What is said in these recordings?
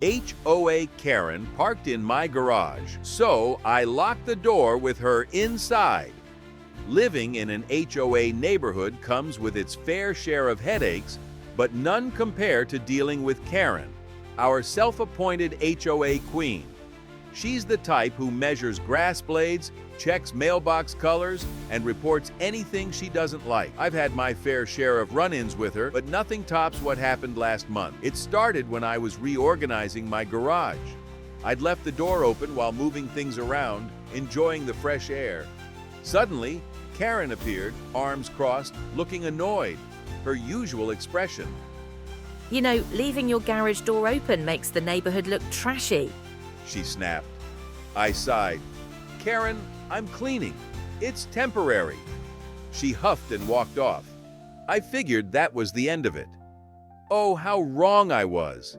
HOA Karen parked in my garage, so I locked the door with her inside. Living in an HOA neighborhood comes with its fair share of headaches, but none compare to dealing with Karen, our self-appointed HOA queen. She's the type who measures grass blades, checks mailbox colors, and reports anything she doesn't like. I've had my fair share of run-ins with her, but nothing tops what happened last month. It started when I was reorganizing my garage. I'd left the door open while moving things around, enjoying the fresh air. Suddenly, Karen appeared, arms crossed, looking annoyed, her usual expression. You know, leaving your garage door open makes the neighborhood look trashy. She snapped. I sighed. Karen, I'm cleaning. It's temporary. She huffed and walked off. I figured that was the end of it. Oh, how wrong I was.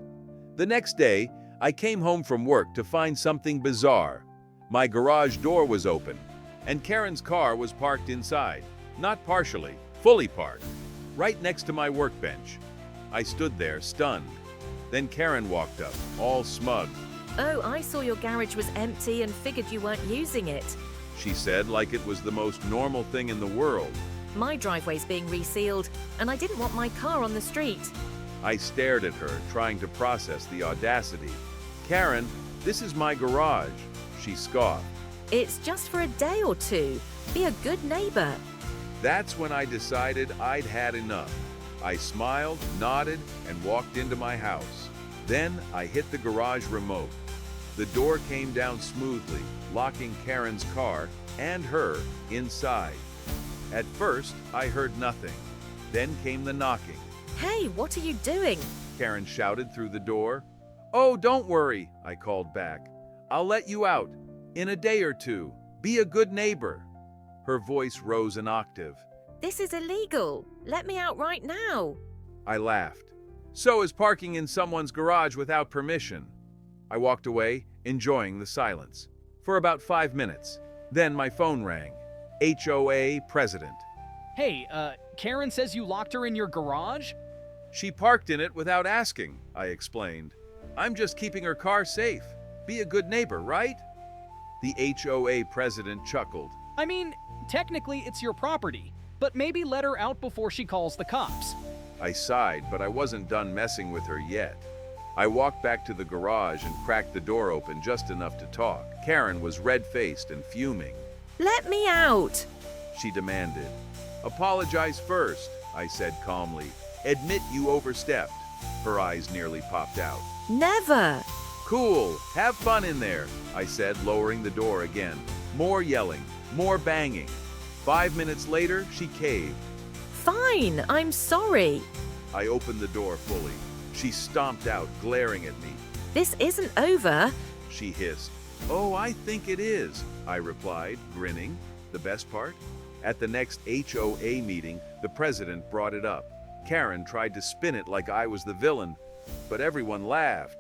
The next day, I came home from work to find something bizarre. My garage door was open, and Karen's car was parked inside. Not partially, fully parked, right next to my workbench. I stood there, stunned. Then Karen walked up, all smug. Oh, I saw your garage was empty and figured you weren't using it. She said, like it was the most normal thing in the world. My driveway's being resealed, and I didn't want my car on the street. I stared at her, trying to process the audacity. Karen, this is my garage, she scoffed. It's just for a day or two. Be a good neighbor. That's when I decided I'd had enough. I smiled, nodded, and walked into my house. Then I hit the garage remote. The door came down smoothly, locking Karen's car and her inside. At first, I heard nothing. Then came the knocking. Hey, what are you doing? Karen shouted through the door. Oh, don't worry, I called back. I'll let you out. In a day or two. Be a good neighbor. Her voice rose an octave. This is illegal. Let me out right now. I laughed. So is parking in someone's garage without permission. I walked away, enjoying the silence. For about 5 minutes. Then my phone rang. HOA president. Hey, Karen says you locked her in your garage? She parked in it without asking, I explained. I'm just keeping her car safe. Be a good neighbor, right? The HOA president chuckled. I mean, technically it's your property, but maybe let her out before she calls the cops. I sighed, but I wasn't done messing with her yet. I walked back to the garage and cracked the door open just enough to talk. Karen was red-faced and fuming. Let me out. She demanded. Apologize first, I said calmly. Admit you overstepped. Her eyes nearly popped out. Never. Cool, have fun in there, I said, lowering the door again. More yelling, more banging. 5 minutes later, she caved. Fine, I'm sorry. I opened the door fully. She stomped out, glaring at me. This isn't over. She hissed. Oh, I think it is, I replied, grinning. The best part? At the next HOA meeting, the president brought it up. Karen tried to spin it like I was the villain, but everyone laughed.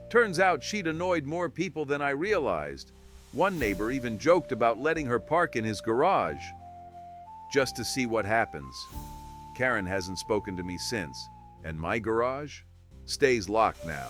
Turns out she'd annoyed more people than I realized. One neighbor even joked about letting her park in his garage, just to see what happens. Karen hasn't spoken to me since, and my garage stays locked now.